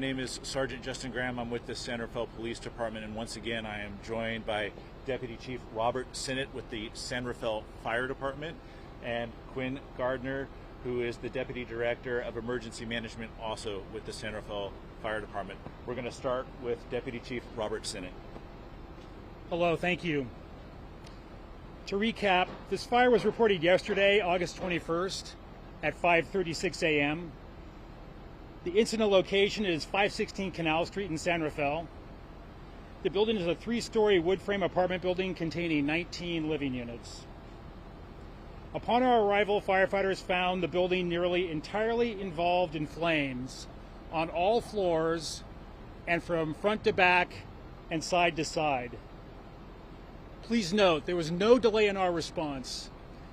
My name is Sergeant Justin Graham. I'm with the San Rafael Police Department, and once again I am joined by Deputy Chief Robert Sinnott with the San Rafael Fire Department and Quinn Gardner, who is the Deputy Director of Emergency Management, also with the San Rafael Fire Department. We're going to start with Deputy Chief Robert Sinnott. Hello, thank you. To recap, this fire was reported yesterday, August 21st at 5:36 a.m. The incident location is 516 Canal Street in San Rafael. The building is a 3-story wood frame apartment building containing 19 living units. Upon our arrival, firefighters found the building nearly entirely involved in flames on all floors and from front to back and side to side. Please note, there was no delay in our response.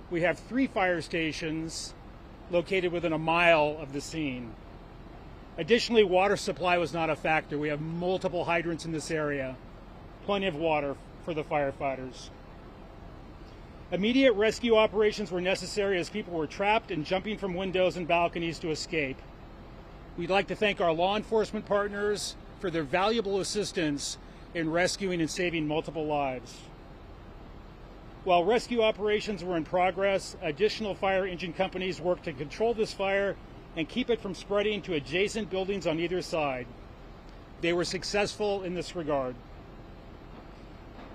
We have 3 fire stations located within a mile of the scene. Additionally, water supply was not a factor. We have multiple hydrants in this area, plenty of water for the firefighters. Immediate rescue operations were necessary as people were trapped and jumping from windows and balconies to escape. We'd like to thank our law enforcement partners for their valuable assistance in rescuing and saving multiple lives. While rescue operations were in progress, additional fire engine companies worked to control this fire and keep it from spreading to adjacent buildings on either side. They were successful in this regard.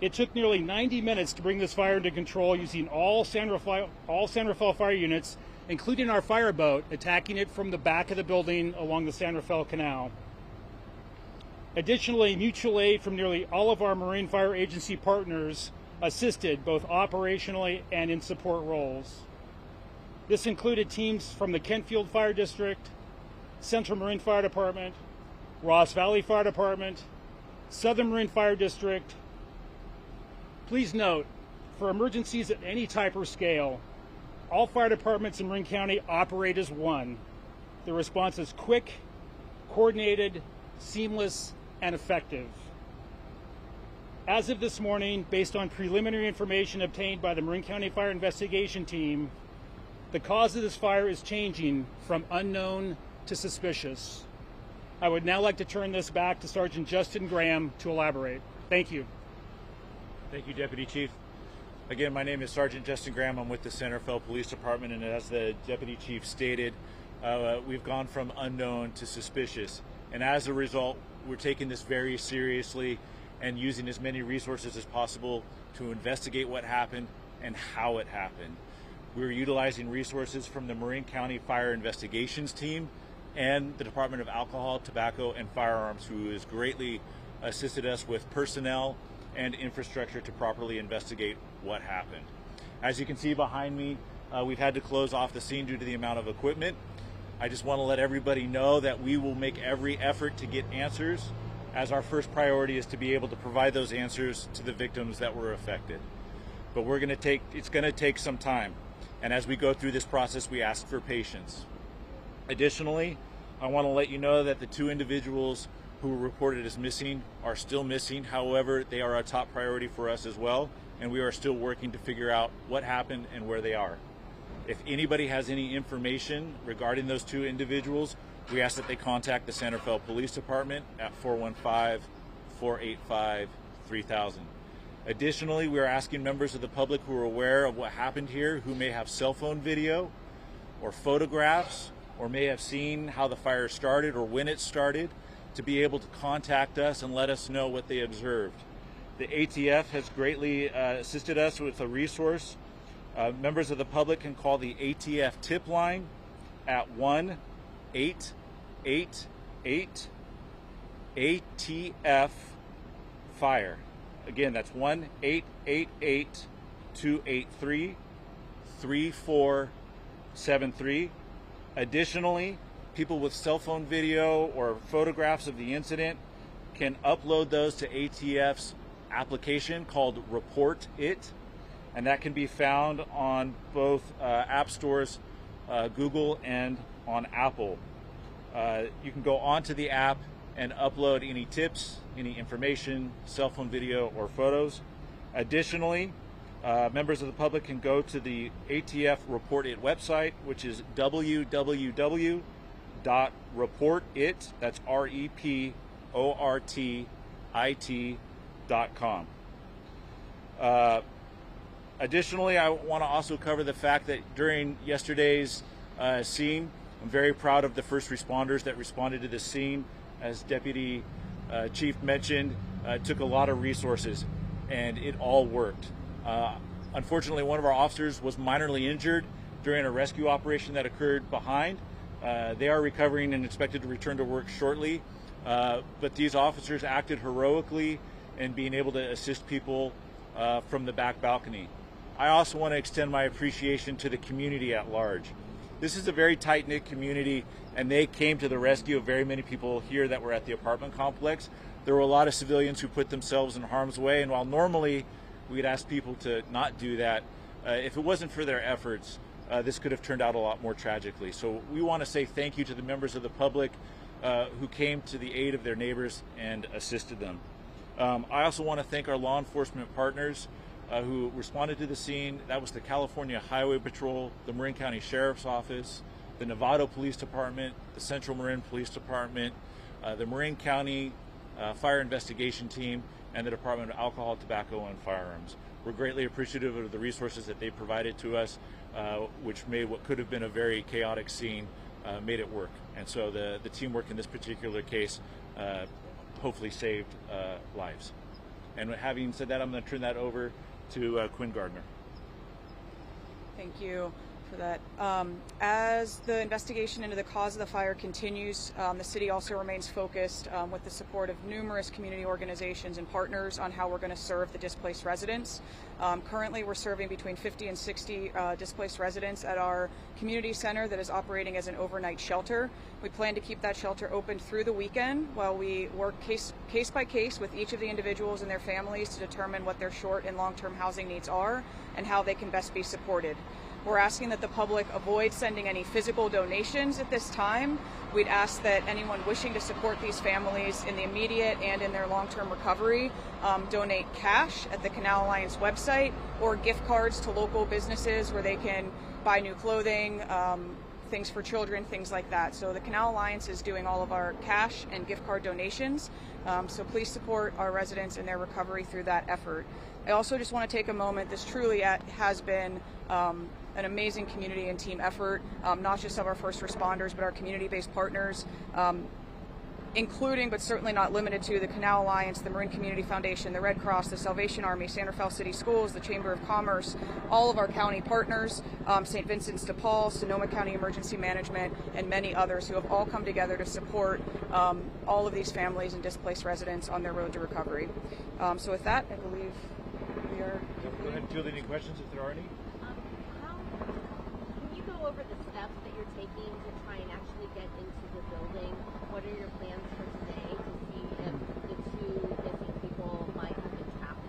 It took nearly 90 minutes to bring this fire into control using all San Rafael fire units, including our fireboat, attacking it from the back of the building along the San Rafael Canal. Additionally, mutual aid from nearly all of our Marine Fire Agency partners assisted both operationally and in support roles. This included teams from the Kentfield Fire District, Central Marine Fire Department, Ross Valley Fire Department, Southern Marine Fire District. Please note, for emergencies at any type or scale, all fire departments in Marin County operate as one. The response is quick, coordinated, seamless, and effective. As of this morning, based on preliminary information obtained by the Marin County Fire Investigation Team, the cause of this fire is changing from unknown to suspicious. I would now like to turn this back to Sergeant Justin Graham to elaborate. Thank you. Thank you, Deputy Chief. Again, my name is Sergeant Justin Graham. I'm with the San Rafael Police Department, and as the Deputy Chief stated, we've gone from unknown to suspicious. And as a result, we're taking this very seriously and using as many resources as possible to investigate what happened and how it happened. We're utilizing resources from the Marin County Fire Investigations Team and the Department of Alcohol, Tobacco, and Firearms, who has greatly assisted us with personnel and infrastructure to properly investigate what happened. As you can see behind me, we've had to close off the scene due to the amount of equipment. I just want to let everybody know that we will make every effort to get answers, as our first priority is to be able to provide those answers to the victims that were affected. But it's going to take some time. And as we go through this process, we ask for patience. Additionally, I want to let you know that the 2 individuals who were reported as missing are still missing. However, they are a top priority for us as well, and we are still working to figure out what happened and where they are. If anybody has any information regarding those 2 individuals, we ask that they contact the San Rafael Police Department at 415-485-3000. Additionally, we are asking members of the public who are aware of what happened here, who may have cell phone video or photographs, or may have seen how the fire started or when it started, to be able to contact us and let us know what they observed. The ATF has greatly assisted us with a resource. Members of the public can call the ATF tip line at 1-888-ATF-FIRE. Again, that's 1-888-283-3473. Additionally, people with cell phone video or photographs of the incident can upload those to ATF's application called Report It, and that can be found on both app stores, Google and on Apple. You can go onto the app and upload any tips, any information, cell phone video, or photos. Additionally, members of the public can go to the ATF Report It website, which is www reportit, that's reportit.com. Additionally, I want to also cover the fact that during yesterday's scene, I'm very proud of the first responders that responded to the scene. As Deputy Chief mentioned, it took a lot of resources and it all worked. Unfortunately, one of our officers was minorly injured during a rescue operation that occurred behind. They are recovering and expected to return to work shortly, but these officers acted heroically in being able to assist people from the back balcony. I also want to extend my appreciation to the community at large. This is a very tight-knit community, and they came to the rescue of very many people here that were at the apartment complex. There were a lot of civilians who put themselves in harm's way, and while normally we'd ask people to not do that, if it wasn't for their efforts, this could have turned out a lot more tragically. So we want to say thank you to the members of the public who came to the aid of their neighbors and assisted them. I also want to thank our law enforcement partners who responded to the scene. That was the California Highway Patrol, the Marin County Sheriff's Office, the Novato Police Department, the Central Marin Police Department, the Marin County Fire Investigation Team, and the Department of Alcohol, Tobacco, and Firearms. We're greatly appreciative of the resources that they provided to us, which made what could have been a very chaotic scene, made it work. And so the teamwork in this particular case hopefully saved lives. And having said that, I'm going to turn that over to Quinn Gardner. Thank you for that. As the investigation into the cause of the fire continues, the city also remains focused with the support of numerous community organizations and partners on how we're going to serve the displaced residents. Currently, we're serving between 50 and 60 displaced residents at our community center that is operating as an overnight shelter. We plan to keep that shelter open through the weekend while we work case by case with each of the individuals and their families to determine what their short and long-term housing needs are and how they can best be supported. We're asking that the public avoid sending any physical donations at this time. We'd ask that anyone wishing to support these families in the immediate and in their long-term recovery donate cash at the Canal Alliance website or gift cards to local businesses where they can buy new clothing, things for children, things like that. So the Canal Alliance is doing all of our cash and gift card donations. So please support our residents in their recovery through that effort. I also just want to take a moment. This truly has been an amazing community and team effort, not just of our first responders, but our community-based partners, including but certainly not limited to the Canal Alliance, the Marin Community Foundation, the Red Cross, the Salvation Army, San Rafael City Schools, the Chamber of Commerce, all of our county partners, St. Vincent's de Paul, Sonoma County Emergency Management, and many others who have all come together to support all of these families and displaced residents on their road to recovery. So with that, I believe we are... Go ahead and field any questions if there are any. Can you go over the steps that you're taking to try and actually get into the building? What are your plans for today to see if the two missing people might have been trapped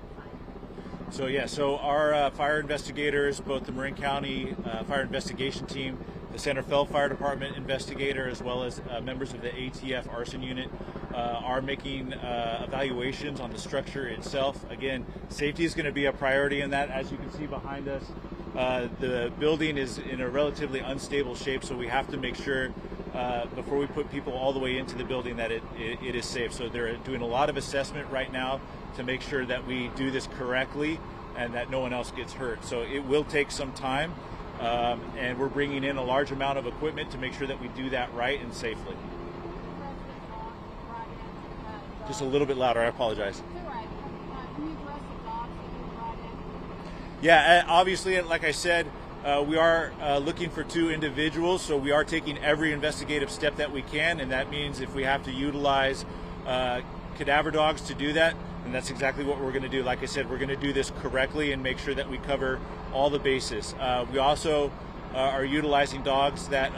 inside? So our fire investigators, both the Marin County Fire Investigation Team, the San Rafael Fire Department investigator, as well as members of the ATF arson unit, are making evaluations on the structure itself. Again, safety is going to be a priority in that. As you can see behind us, the building is in a relatively unstable shape, so we have to make sure before we put people all the way into the building that it is safe. So they're doing a lot of assessment right now to make sure that we do this correctly and that no one else gets hurt. So it will take some time, and we're bringing in a large amount of equipment to make sure that we do that right and safely. Just a little bit louder, I apologize. Yeah, obviously, like I said, we are looking for two individuals, so we are taking every investigative step that we can, and that means if we have to utilize cadaver dogs to do that, and that's exactly what we're going to do. Like I said, we're going to do this correctly and make sure that we cover all the bases. We also are utilizing dogs that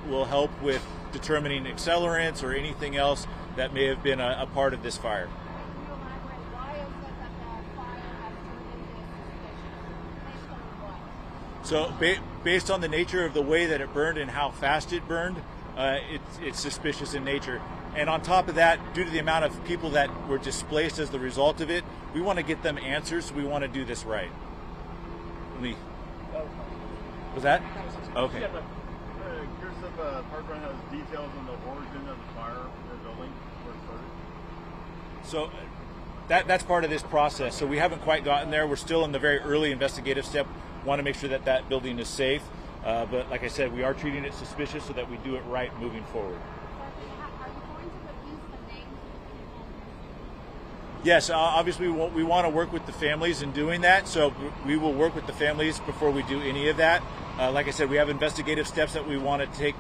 will help with determining accelerants or anything else that may have been a part of this fire. So based on the nature of the way that it burned and how fast it burned, it's suspicious in nature. And on top of that, due to the amount of people that were displaced as the result of it, we want to get them answers, so we want to do this right. Was that? Okay. Yeah, but Here's some background has details on the origin of the fire or building where it started. So that's part of this process. So we haven't quite gotten there. We're still in the very early investigative step. Want to make sure that that building is safe. But like I said, we are treating it suspicious so that we do it right moving forward. Yes, obviously we want to work with the families in doing that, so we will work with the families before we do any of that. Like I said, we have investigative steps that we want to take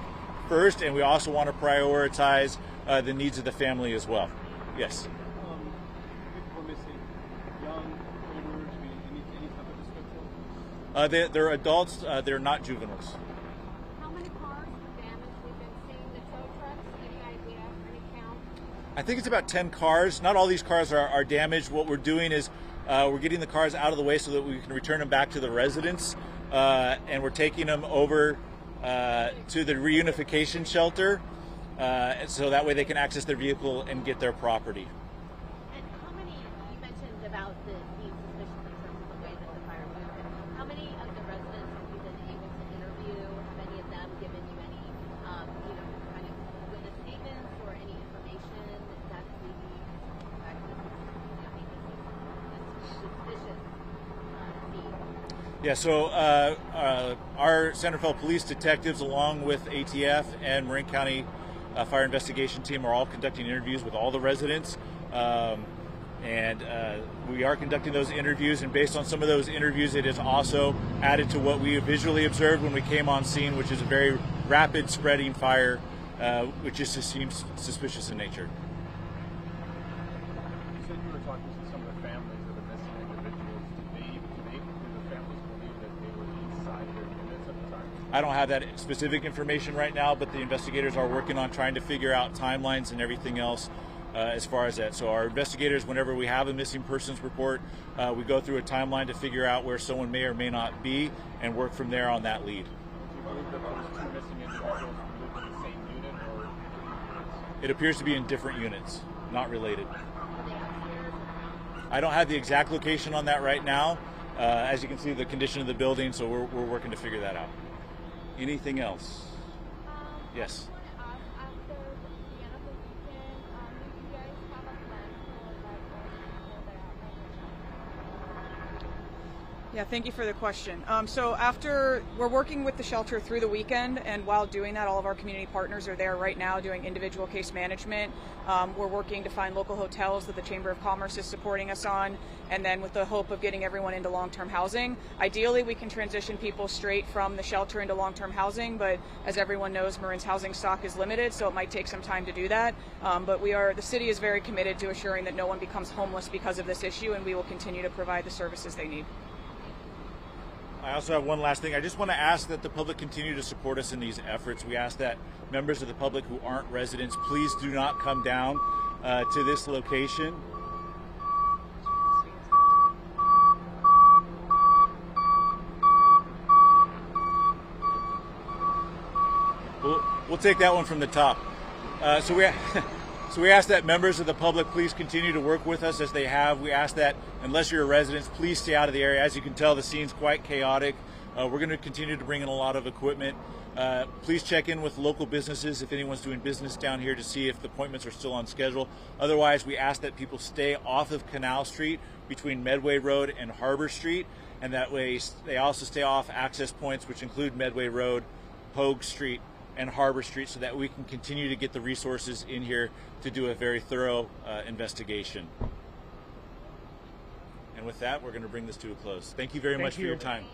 first, and we also want to prioritize the needs of the family as well. Yes. People missing, young, older, any type of description? They're adults, they're not juveniles. How many cars were damaged? We've been seeing the tow trucks. Any idea? Any count? I think it's about 10 cars. Not all these cars are damaged. What we're doing is we're getting the cars out of the way so that we can return them back to the residents, and we're taking them over to the reunification shelter, so that way they can access their vehicle and get their property. And how many, you mentioned about being suspicious in terms of the way that the fire moved, and how many of the residents have you been able to interview? Have any of them given you any, kind of witness statements or any information that maybe this suspicious scene? Yeah, so our San Rafael police detectives, along with ATF and Marin County Fire Investigation Team, are all conducting interviews with all the residents. And we are conducting those interviews, and based on some of those interviews, it is also added to what we visually observed when we came on scene, which is a very rapid spreading fire, which just seems suspicious in nature. You said you were talking to some of the families of the missing individuals. Do the families believe that they were inside their units at the time? I don't have that specific information right now, but the investigators are working on trying to figure out timelines and everything else as far as that. So our investigators, whenever we have a missing persons report, we go through a timeline to figure out where someone may or may not be and work from there on that lead. Do you believe that those two missing individuals lived in the same unit or different units? It appears to be in different units, not related. Are they upstairs or around? I don't have the exact location on that right now. As you can see, the condition of the building, so we're working to figure that out. Anything else? Yes. I want to ask, after the end of the weekend, do you guys have a plan for like people that Yeah, thank you for the question. So after we're working with the shelter through the weekend, and while doing that, all of our community partners are there right now doing individual case management. We're working to find local hotels that the Chamber of Commerce is supporting us on, and then with the hope of getting everyone into long-term housing. Ideally, we can transition people straight from the shelter into long-term housing, but as everyone knows, Marin's housing stock is limited, so it might take some time to do that. But the city is very committed to assuring that no one becomes homeless because of this issue, and we will continue to provide the services they need. I also have one last thing. I just want to ask that the public continue to support us in these efforts. We ask that members of the public who aren't residents, please do not come down to this location. We'll take that one from the top. So we ask that members of the public please continue to work with us as they have. We ask that unless you're a resident, please stay out of the area. As you can tell, the scene's quite chaotic. We're going to continue to bring in a lot of equipment. Please check in with local businesses if anyone's doing business down here to see if the appointments are still on schedule. Otherwise, we ask that people stay off of Canal Street between Medway Road and Harbor Street, and that way they also stay off access points, which include Medway Road, Hogue Street, and Harbor Street, so that we can continue to get the resources in here to do a very thorough investigation. And with that, we're going to bring this to a close. Thank you very much for your time. And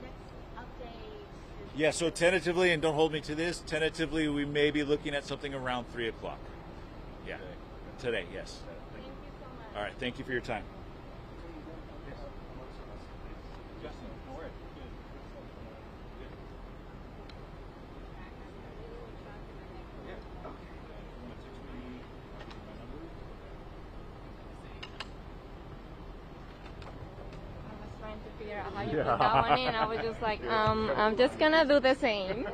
next update is Yeah, so tentatively, and don't hold me to this, tentatively we may be looking at something around 3 o'clock. Yeah, today, yes. thank you so much. All right, thank you for your time. I was trying to figure out how you put that one in. I was just like, I'm just gonna do the same.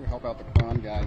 Help out the con guy.